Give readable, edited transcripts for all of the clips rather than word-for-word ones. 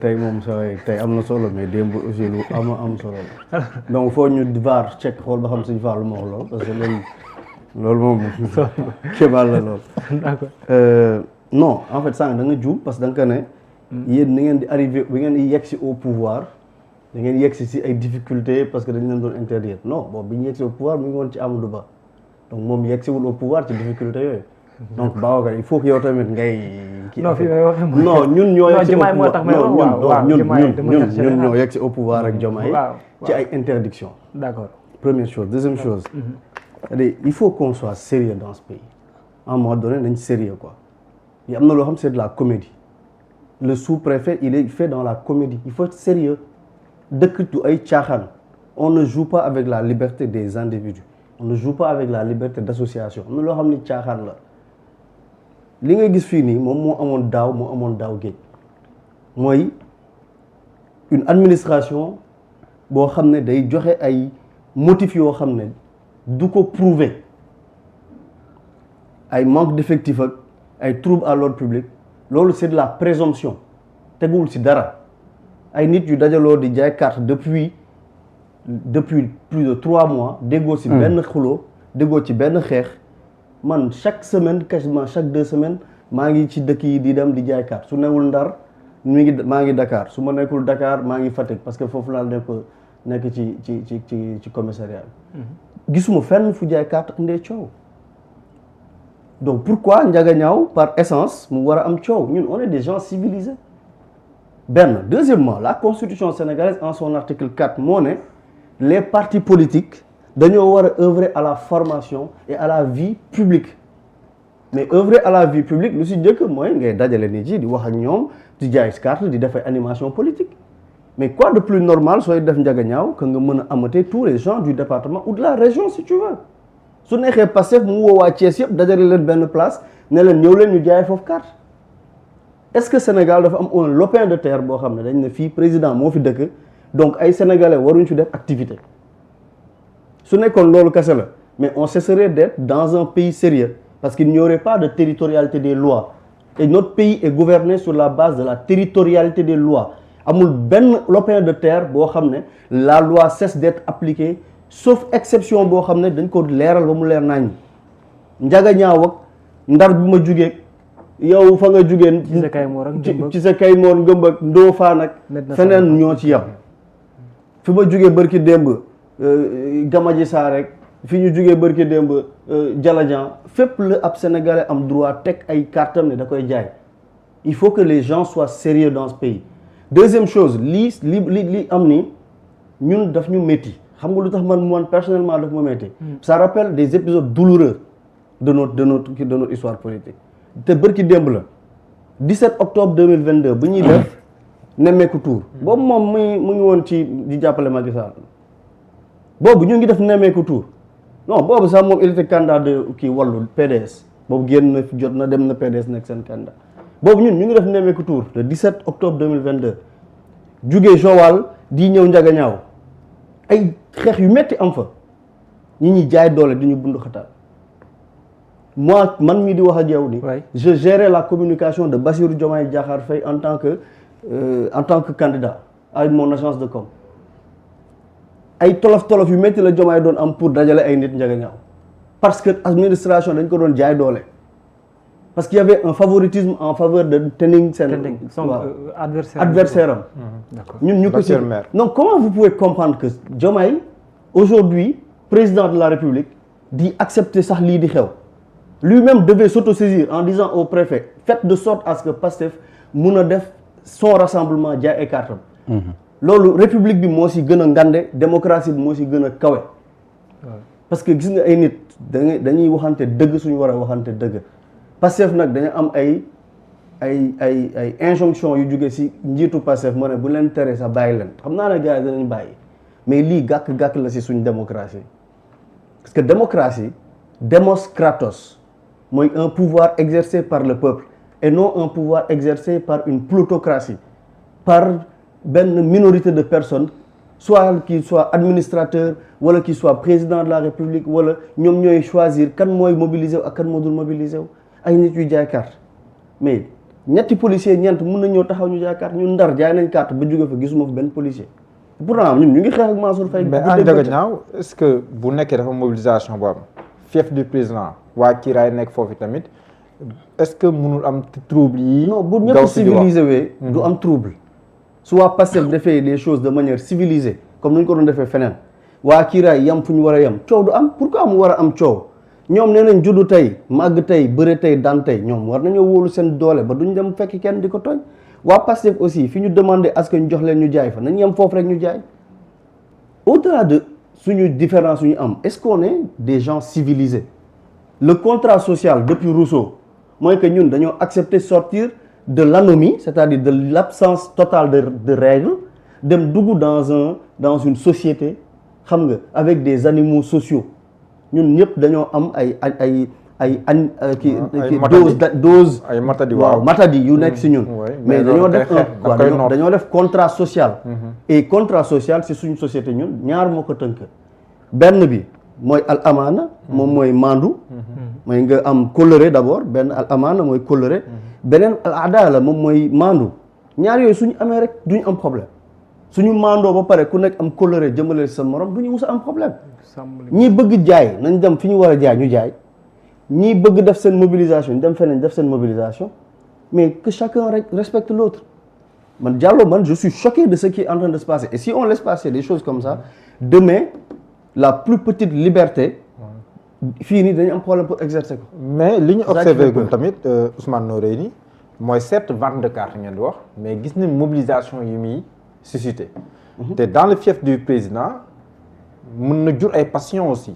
tey moom sa tey am na solo mais démb aussi lu am solo la donc foo ñu vaar check xool ba xam suñu vaar lu ma wax lool parce que loolu moom kéemaan la lool. d'accord non en fait sànq da nga juum parce que da nga ko ne. yéen ni ngeen di arrivé bi ngeen di yegg si au pouvoir da ngeen yegg si ay difficultés parce que dañu leen doon interdire non bon bi ñu yegg si au pouvoir mi ngi woon ci Amadou Ba donc moom yegg siwul au pouvoir ci difficultés yooyu. donc Babacar il faut que yow tamit ngay. non fii may waxee mooy non ñun ñoo yegg si au pouvoir ñun ñoo yegg si au pouvoir ak Diomaye ci ay interdictions. d'accord première chose deuxième chose. c'est-à-dire il faut qu'on soit sérieux dans ce pays à un moment donné nañ sérieux quoi yi am na loo xam c'est de la comédie le sous-préfet il est fait dans la comédie il faut être sérieux dëkk du ay caaxaan on ne joue pas avec la liberté des individus on ne joue pas avec la liberté d'association am na loo xam ni caaxaan la li nga gis fii nii moom moo amoon daaw géej mooy une administration boo xam ne day joxe ay motifs yoo xam ne du ko prouver ay manque d'effectifs ak ay troubles à l'ordre public loolu c'est de la présomption teguwul ci dara ay nit yu dajaloo di jaay carte depuis plus de 3 mois déggoo ci benn xuloo déggoo ci benn xeex man chaque semaine quasiment chaque 2 semaines maa ngi ci dëkk yi di dem di jaay carte su newul Ndar maa ngi Dakar su ma nekkul Dakar maa ngi Fatick parce que foofu laa nekk ci commissariat bi gisuma fenn fu jaay carte indee coow donc pourquoi Ndiaganiao par essence mu war a am coow ñun on est des gens civilisés benn deuxièmement la constitution sénégalaise en son article 4 moo ne les partis politiques dañoo war a œuvrer à la formation et à la vie publique mais œuvrer à la vie publique lu si njëkk mooy ngay dajale nit yi di wax ak ñoom di jaay carte di def ay animation politique mais quoi de plus normal sooy def Ndiaganiao que nga mën a amater tous les gens du département ou de la région si tu veux su neexee Pastef mu woo waa Thiès yëpp dajale leen benn place ne leen ñëw leen ñu jaay foofu carte est-ce que Sénégal dafa am un lopin de terre boo xam ne dañ ne fii président moo fi dëkk donc ay sénégalais waruñ fi def activité su nekkoon loolu kese la mais on cesserait d'être dans un pays sérieux parce qu'il n'y aurait pas de territorialité des lois et notre pays est gouverné sur la base de la territorialité des lois amul benn lopin de terre boo xam ne la loi cesse d'être appliquée sauf exception boo xam ne dañ ko leeral ba mu leer nañ Ndiaganiao ak Ndar bi ma jugee yow fa nga jugeen ci sa Kaymoor Ngëmb ak Ndofane ak feneen ñoo ci yam fi ma jugee bërki démb Gamaji Sarr rek fi ñu jugee bërki démb Dialajan fépp la ab sénégalais am droit teg ay kartam ne da koy jaay il faut que les gens soient sérieux dans ce pays deuxième chose li am ni ñun daf ñu métti xam nga lu tax man personnellement daf ma métti ça rappelle des épisodes douloureux de notre histoire politique te bërki démb la 17 octobre 2022 bu ñuy def nemmeeku tour boobu moom mu ngi woon ci di jàppale Macky Sall boobu ñu ngi def nemmeeku tour non boobu sax moom il était candidat de kii wàllu PDS boobu génn na jot na dem na PDS nekk seen candidat boobu ñun ñu ngi def nemmeeku tour le 17 octobre 2022 jugee Joal di ñëw Ndiaganiao ay xeex yu metti am fa ñi ñuy jaay doole di ñu bundu xataal moi man mii di wax ak yow ni je gérais la communication de Bassirou Diomaye Diakhar Faye en tant que candidat à mon agence de com ay tolof yu metti la Diomaye doon am pour dajale ay nit Ndiaganiao parce que administration dañ ko doon jaay doole parce qu'il y avait un favoritisme en faveur de Tening Sène adversaire am ñun ñu ko ci donc comment vous pouvez comprendre que Diomaye aujourd'hui président de la République di accepter sax lii di xew lui-même devait s'autosaisir en disant au préfet faites de sorte à ce que Pastef mun a def son rassemblement jaay ay kartam loolu république bi moo si gën a ngande démocratie bi moo si gën a kawe parce que gis nga ay nit dañuy waxante dëgg suñu war a waxante dëgg Pastef nag dañu am ay injonction yu jóge si njiitu Pastef moo ne bu leen tere sax bàyyi leen xam naa ne gars yi danañ bàyyi mais lii gàkk-gàkk la si suñu démocratie parce que démocratie démos kratos mooy un pouvoir exercé par le peuple et non un pouvoir exercé par une plutocratie par benn minorité de personnes soit qu'il soit administrateur wala qu'il soit président de la République wala ñoom ñooy choisir kan mooy mobiliser wu ak kan moo dul mobiliser wu ay nit yu jaay carte mais ñetti policier ñeent mun na ñëw taxaw ñu jaay carte ñun Ndar jaay nañ carte ba jóge fa gisuma fa benn policier pourtant ñun ñu ngi xeex ak Mansour Faye. mais en Ndiaganiao est-ce que bu nekkee dafa mobilisation bu am fief du président waa Kiraay nekk foofu tamit est-ce que mënul am trouble yi. non bu ñëpp civilisé wee du am trouble. su waa Pastef defee les choses de manière civilisée comme ni ñu ko doon defee feneen waa Kiraay yam fu ñu war a yam coow du am pourquoi mu war a am coow ñoom nee nañ juddu tey màgg tey bëre tey daan tey ñoom war nañoo wóolu seen doole ba duñ dem fekk kenn di ko tooñ waa Pastef aussi fi ñu demandé à ce que ñu jox leen ñu jaay fa nañ yem foofu rek ñu jaay au-delà de suñu différence suñu am est-ce qu'on est des gens civilisés le contrat social depuis Rousseau mooy que ñun dañoo accepter sortir de l'anomie c'est-à-dire de l'absence totale de règles dem dugg dans une société xam nga avec des animaux sociaux ñun ñëpp dañoo am ay dose ay matadi waaw matadi yu nekk si ñun mais dañoo def contrat social et contrat social si suñu société ñun ñaar moo ko tënk benn bi mooy al amaana moom mooy maandu mooy nga am kóllëre d'abord benn al amaana mooy kóllëre beneen al adala moom mooy maandu ñaar yooyu suñu amee rek duñu am problème suñu maandoo ba pare ku nekk am kóllëre jëmale sa morom duñu mus a am problème ñii bëgg jaay nañ dem fi ñu war a jaay ñu jaay ñii bëgg def seen mobilisation ñu dem feneen def seen mobilisation mais que chacun respecte l'autre man Diallo je suis choqué de ce qui est en train de se passer et si on laisse passer des choses comme ça demain la plus petite liberté fii nii dañu am problème pour exercer ko mais li ñu observé gum tamit Ousmane Noreyni mooy certes vente de carte ngeen di wax mais gis nañ mobilisation yi muy suscité te dans le fief du président mën na jur ay passion aussi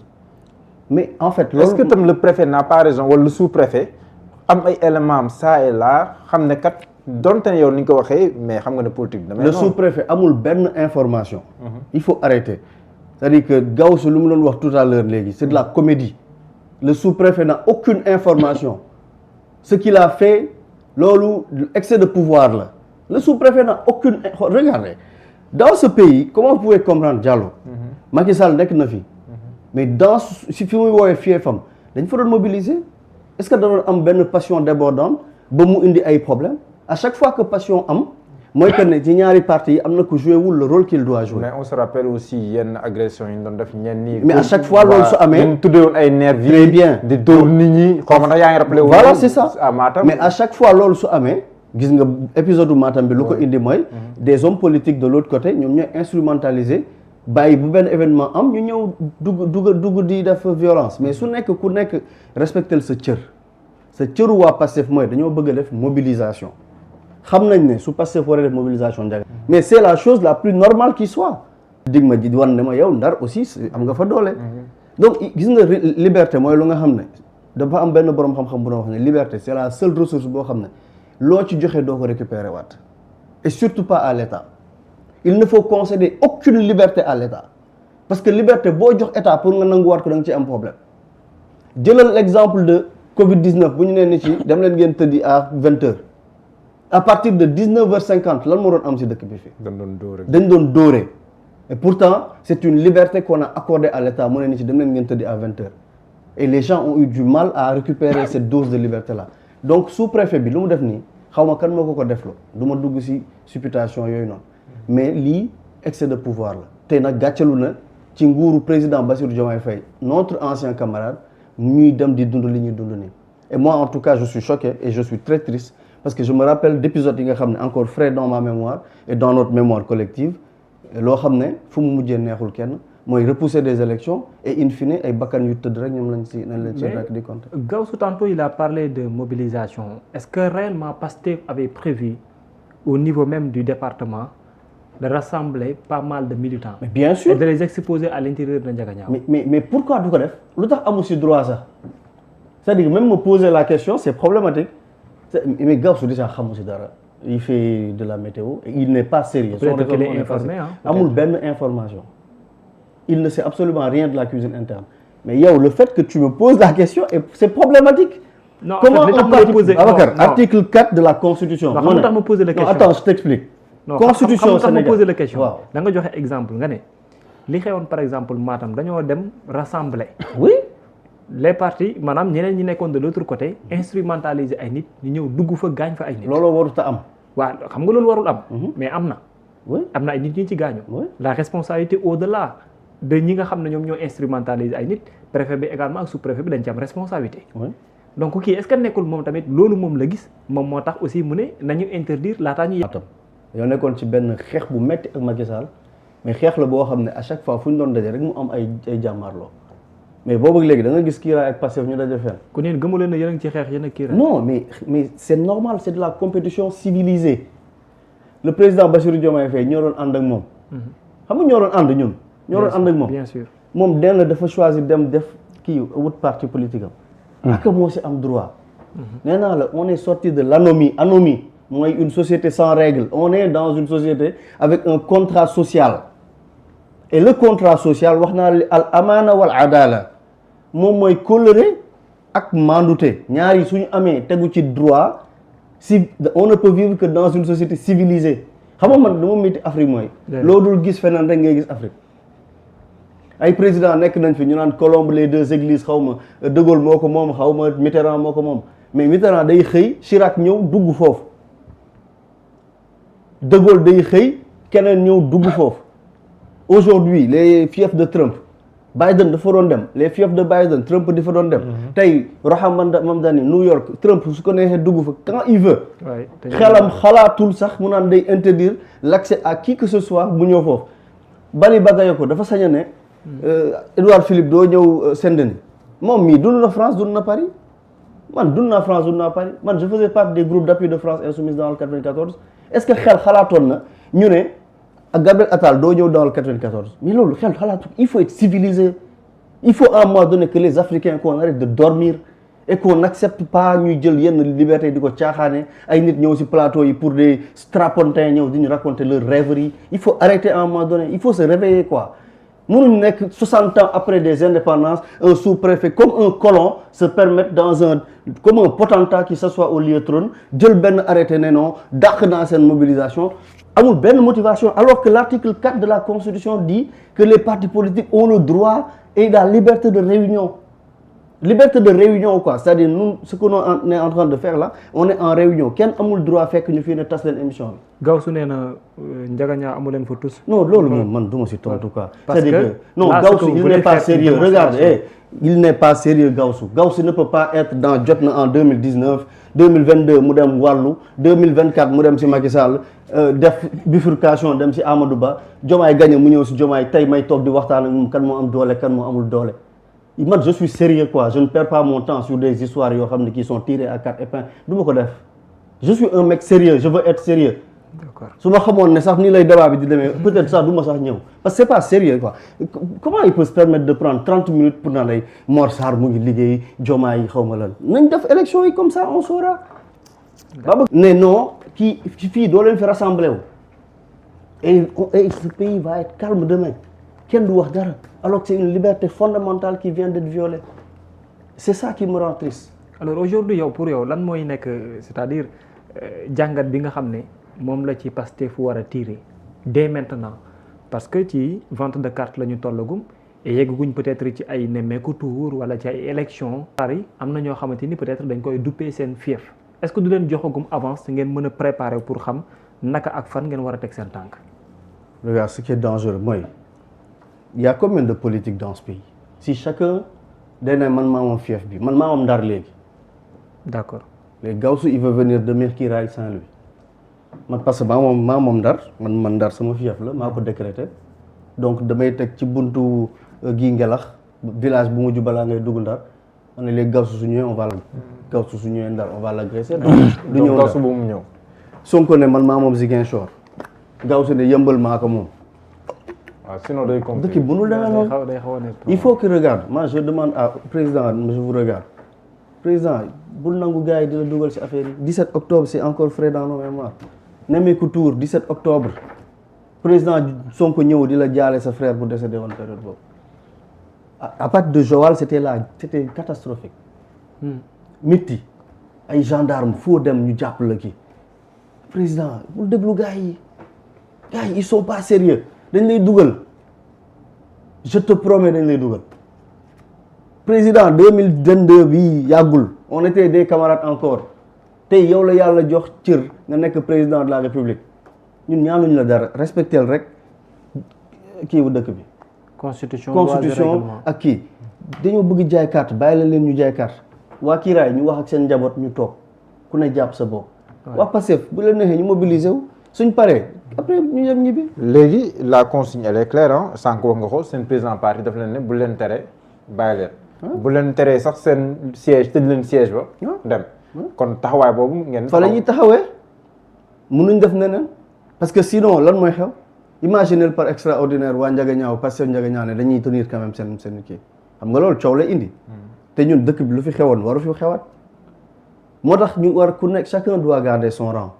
mais en fait est-ce que tam le préfet n'a pas raison wala le sous-préfet am ay éléments am ça et là xam ne kat donte ne yow ni nga ko waxee mais xam nga ne politique damay le sous-préfet amul benn information il faut arrêter c'est-à-dire que Gauss lu mu doon wax tout à l'heure léegi c'est de la comédie le sous-préfet n'a aucune information ce qu'il a fait loolu excès de pouvoir la le sous-préfet n'a aucune regardez dans ce pays comment vous pouvez comprendre Diallo Macky Sall nekk na fi mais dans si fi muy woowee fiefam dañ fa doon mobiliser est-ce que da doon am benn passion débordante ba mu indi ay problèmes à chaque fois que passion am mooy que ne ci ñaari parti yi am na ko joué wul le rôle qu'il doit jouer. mais on se rappelle aussi yenn agression yi ñu doon def ñenn ñi. mais à chaque fois loolu su amee ñu tuddee woon ay nervis. très bien di dóor nit ñi xaw ma ndax yaa ngi rappelé. voilà c'est ça à Matam mais à chaque fois loolu su amee gis nga épisode u Matam bi lu ko indi mooy. des hommes politiques de l'autre côté ñoom ñooy instrumentaliser bàyyi bu benn événement am ñu ñëw dugg di def violence mais su nekk ku nekk respecter sa cër sa cëru waa Pastef mooy dañoo bëgg a def mobilisation. xam nañ ne su Pastef war a def mobilisation Ndiaga mais c'est la chose la plus normale qui soit dig ma ji wan ne ma yow Ndar aussi am nga fa doole donc gis nga liberté mooy lu nga xam ne dafa am benn borom xam-xam bu doon wax ne liberté c'est la seule ressource boo xam ne loo ci joxe doo ko récupérer waat et surtout pas à l'État il ne faut concéder aucune liberté à l'État parce que liberté boo jox État pour nga nanguwaat ko da nga ci am problème jëlal l'exemple de Covid-19 bu ñu nee ni ci dem leen ngeen tëddi à 20h à partir de 19h50 lan moo doon am ci dëkk bi fii. dañ doon dóore et pourtant c'est une liberté qu'on a accordée à l'État mu ne ni ci dem leen ngeen tëddi à 20h et les gens ont eu du mal à récupérer cette dose de liberté là donc sous-préfet bi lu mu def nii xaw ma kan moo ko defloo du ma dugg ci supputation yooyu noonu mais lii excès de pouvoir la te nag gàccalu na ci nguuru président Bassirou Diomaye Faye notre ancien camarade ñuy dem di dund li ñuy dund nii et moi en tout cas je suis choqué et je suis très triste parce que je me rappelle d'épisodes yi nga xam ne encore frais dans ma mémoire et dans notre mémoire collective loo xam ne fu mu mujjee neexul kenn mooy repousser des élections et in fine ay bakkan yu tëdd rek ñoom lañ ci rek di compter. Gaussou tantôt il a parlé de mobilisation est-ce que réellement Pastef avait prévu au niveau même du département de rassembler pas mal de militants. Mais bien sûr et de les exposer à l'intérieur de Ndiaganiao. mais pourquoi du ko def lu tax amu ci droit sax c'est-à-dire même me poser la question c'est problématique mais Gaussou déjà xamu ci dara il fait de la météo et il n'est pas sérieux. peut-être qu'il est informé amul benn information. il ne sait absolument rien de la cuisine interne mais yow le fait que tu me poses la question c'est problématique. non comment on peut poser article 4 de la constitution. non tax ma poser la question attends je t'explique. constitution Sénégal ma poser la question. waaw da nga joxe exemple nga ne li xewoon par exemple Matam dañoo dem rassembler. oui. les partis maanaam ñeneen ñi nekkoon de l'autre côté instrumentaliser ay nit ñu ñëw dugg fa gaañ fa ay nit. looloo warut a am. waaw xam nga loolu warul am. mais am na. oui am na ay nit ñu ci gaañu. oui la responsabilité au-delà de ñi nga xam ne ñoom ñoo instrumentaliser ay nit préfet bi également ak sous-préfet bi dañ ci am responsabilité. oui donc kii est-ce que nekkul moom tamit loolu moom la gis moom moo tax aussi mu ne nañu interdire laataa ñu. atam yow nekkoon ci benn xeex bu metti ak Macky Sall mais xeex la boo xam ne à chaque fois fu ñu doon daje rek mu am ay jàmmaarloo mais boobu ak léegi da nga gis Kira ak Pastef ñu daje fenn. ku neen gëmu leen ne yéen a ngi ci xeex yéen ak Kira. non mais c'est normal c'est de la compétition civilisée le président Bassirou Diomaye Faye ñoo doon ànd ak moom. xam nga ñoo doon ànd ñun. ñoo doon ànd ak moom bien sûr. moom den la dafa choisir dem def kii wut parti politique am. ak moo si am droit. nee naa la on est sorti de l'anomie. Anomie mooy une société sans règles on est dans une société avec un contrat social et le contrat social wax naa la al amaana wal adala moom mooy kóllëre ak mandute ñaar yi suñu amee tegu ci droit si on ne peut vivre que dans une société civilisée xam nga man dama métti Afrique mooy. loo dul gis feneen rek ngay gis Afrique. ay président nekk nañ fi ñu naan Colombe les deux églises xaw ma De Gaulle moo ko moom xaw ma Mitterrand moo ko moom mais Mitterrand day xëy Chirac ñëw dugg foofu De Gaulle day xëy keneen ñëw dugg foofu aujourd'hui les fiefs de Trump Biden dafa doon dem les fiefs de Biden Trump di fa doon dem tey Roham Mamdani New York Trump su ko neexee dugg fa quand il veut xelam xalaatul sax mu naan day interdire l'accès à qui que ce soit bu ñëw foofu Bani Bagayoko dafa sañ a ne Édouard Philippe doo ñëw Saint-Denis moom mii dund na France dund na Paris man dund naa France dund naa Paris man je faisais partie des groupes d'appui de France Insoumise dans le 94 est-ce que xel xalaatoon na ñu ne ak Gabriel Attal doo ñëw dans le 94 mais loolu xel xalaatu il faut être civilisé il faut à un moment donné que les Africains qu'on arrête de dormir et qu'on n'accepte pas ñuy jël yenn liberté di ko caaxaane ay nit ñëw ci plateau yi pour des strapontins ñëw di ñu raconter leur rêverie il faut arrêter à un moment donné il faut se réveiller quoi mënuñ nekk 60 ans après des indépendances un sous-préfet comme un colon se permettre comme un potentat qui s'assoit au lieu trône jël benn arrêté ne non dàq naa seen mobilisation amul benn motivation alors que l'article 4 de la Constitution dit que les partis politiques ont le droit et la liberté de réunion. Liberté de réunion quoi c'est-à-dire nous ce que l'on est en train de faire là on est en réunion kenn amul droit fekk ñu fii ne tas leen émission bi. Gawsu nee na Ndiaganiao amu leen fa tous. non loolu moom man du ma si tontu quoi. parce que non Gawsu il n'est pas sérieux regarde il n'est pas sérieux Gawsu Gawsu ne peut pas être dans Jotna en 2019 2022 mu dem wàllu 2024 mu dem si Macky Sall def bifurcation dem si Amadou Ba Diomaye gagné mu ñëw si Diomaye tey may toog di waxtaan ak moom kan moo am doole kan moo amul doole. man je suis sérieux quoi je ne perds pas mon temps sur des histoires yoo xam ne qui sont tirées à quatre épingles du ma ko def je suis un mec sérieux je veux être sérieux d'accord su ma xamoon ne sax nii lay débat bi di demee peut-être sax du ma sax ñëw parce que c'est pas sérieux quoi comment il peut se permettre de prendre 30 minutes pour naan ay Mor Sarr mu ngi liggéey Diomaye yi xaw ma lan nañ def élection yi comme ça on saura ba bëgg ne non kii fii doo leen fi rassembler wu et ce pays va être calme demain kenn du wax dara alors que c'est une liberté fondamentale qui vient d'être violée c'est ça qui me rend triste. alors aujourd'hui yow pour yow lan mooy nekk c'est-à-dire jàngat bi nga xam ne moom la ci Pastef war a tirer dès maintenant parce que ci vente de carte la ñu tollagum et yegguñ peut-être ci ay nemmeeku tour wala ci ay élections. yi am na ñoo xamante ni peut-être dañ koy duppee seen fief est-ce que du leen joxagum avance ngeen mën a préparer pour xam naka ak fan ngeen war a teg seen tànk. regarde ce qui est dangereux mooy. Il y a combien de politiques dans ce pays si chacun day ne man maa moom fief bi man maa moom Ndar léegi. d'accord léegi Gawsu il veut venir de Mirkiraay Saint-Louis man parce que maa moom Ndar man Ndar sama fief la maa ko décrété donc damay teg ci buntu gii Ngelax village bu mujj balaa ngay dugg Ndar ma ne léegi Gawsu su ñëwee Gawsu su ñëwee Ndar on va l'agresser. du ñëw Gawsu bu mu ñëw. Sonko ne man maa moom Ziguinchor Gawsu ne Yëmbal maa ko moom. waaw sinon day compliqué. dëkk bu nu demee noonu il faut que regarde moi je demande à président je vous regarde président bul nangu gars yi di la dugal ci affaire yi 17 octobre c'est encore frais dans nos mémoires nemmeeku tour 17 octobre président Sonko ñëw di la jaale sa frère bu décédé woon période boobu à partir de Joal c'était catastrophique mitti ay gendarme foo dem ñu jàpp la kii président bul déglu gars yi ils sont pas sérieux dañ lay dugal je te promets dañ lay dugal président 2022 bii yàggul on était des camarades encore tey yow la yàlla jox cër nga nekk président de la république ñun ñaanuñu la dara respectel rek kii bu dëkk bi. constitution ak kii dañoo bëgg jaay carte bàyyi leen ñu jaay carte waa kiiraay ñu wax ak seen njaboot ñu toog ku ne jàpp sa bopp. waa Pastef bu leen neexee ñu mobiliser wu suñ paree après ñu dem ñibbi. léegi la consigne elle est claire ah sànq wax nga ko seen président parti daf leen ne bu leen tere bàyyi leen. bu leen teree sax seen siège tëj leen siège ba. dem kon taxawaay boobu ngeen. fa la ñuy taxawee mënuñ def neneen parce que sinon lan mooy xew imaginez par extraordinaire waa Ndiaganiao Pastef Ndiaganiao ne dañuy tenir quand même seen kii xam nga loolu coow la indi. te ñun dëkk bi lu fi xewoon waru fi xewaat. moo tax ñu war ku nekk chacun doit garder son rang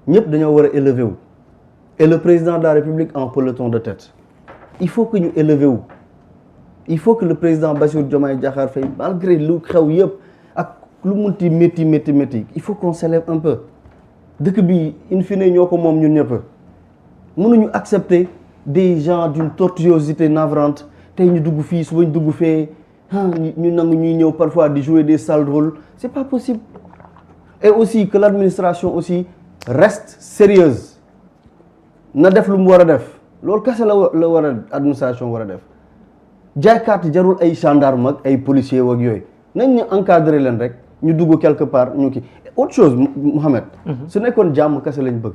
ñëpp dañoo war a élever wu et le président de la République en peloton de tête il faut que ñu élever wu il faut que le président Bassirou Diomaye Diakhar Faye malgré lu xew yëpp ak lu munti métti il faut qu'on s'élève un peu dëkk bi in fine ñoo ko moom ñun ñëpp mënuñu accepter des gens d'une tortuosité navrante tey ñu dugg fii suba ñu dugg fee ñu nangu ñuy ñëw parfois di jouer des sales rôles c'est pas possible et aussi que l'administration aussi reste sérieuse na def lu mu war a def loolu kese la war a administration war a def jaaykaat jarul ay gendarme ak ay policiers wak yooyu nañ ñu encadrer leen rek ñu dugg quelque part ñu kii autre chose Mohamed su nekkoon jàmm kese lañ bëgg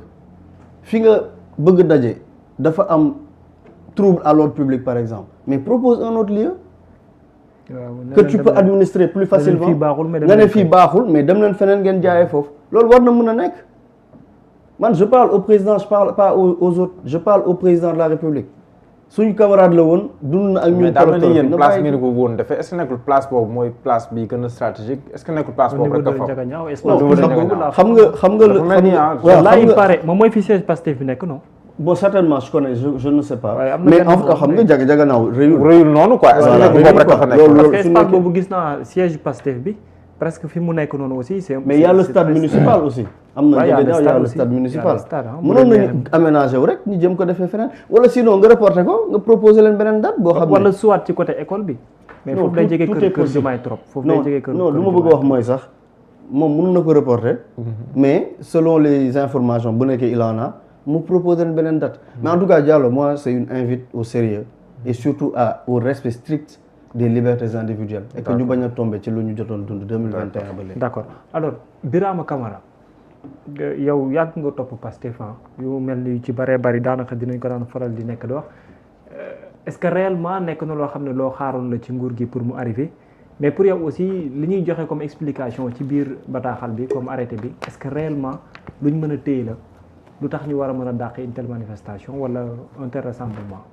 fi nga bëgg daje dafa am trouble à l'ordre public par exemple mais propose un autre lieu que tu peux administrer plus facilement nga ne fii baaxul mais dem leen feneen ngeen jaayee foofu loolu war na mën a nekk man je parle au président je parle pas aux autres je parle au président de la République suñu camarade la woon dund na ak ñun mais yéen place ngeen ko woon dafay est-ce que nekkul place boobu mooy place bi gën a stratégique est-ce que nekkul place boobu rek a fa xam nga là il paraît moom mooy fi siège Pastef bi nekk non bon certainement je connais je ne sais pas mais en tout cas xam nga Ndiaganiao réyul noonu quoi est-ce que nekkul boobu rek a fa nekk parce que espace boobu gis naa siège Pastef bi presque fi mu nekk noonu aussi c'est mais y a le stade municipal aussi am na Ndiaganiao y a le stade municipal mënoon nañu aménager wu rek ñu jëm ko defee feneen wala sinon nga reporter ko nga proposer leen beneen date boo xam ne wala soit ci côté école bi mais foofu day jege kër Diomaye trop foofu day jege kër non lu ma bëgg a wax mooy sax moom mënu na ko reporter mais selon les informations bu nekkee il en a mu proposer leen beneen date mais en tout cas Diallo moi c'est une invite au sérieux et surtout au respect strict des libertés individuelles et que ñu bañ a tomber ci lu ñu jotoon dund 2021 ba léegi. d'accord alors Birama Camara yow yàgg nga topp Pastef yu mel ni ci bëree bëri daanaka dinañ ko daan faral di nekk di wax est-ce que réellement nekk na loo xam ne loo xaaroon la ci nguur gi pour mu arriver mais pour yow aussi li ñuy joxe comme explication ci biir bataaxal bi comme arrêté bi est-ce que réellement luñ mën a téye la lu tax ñu war a mën a dàq une telle manifestation wala un tel rassemblement.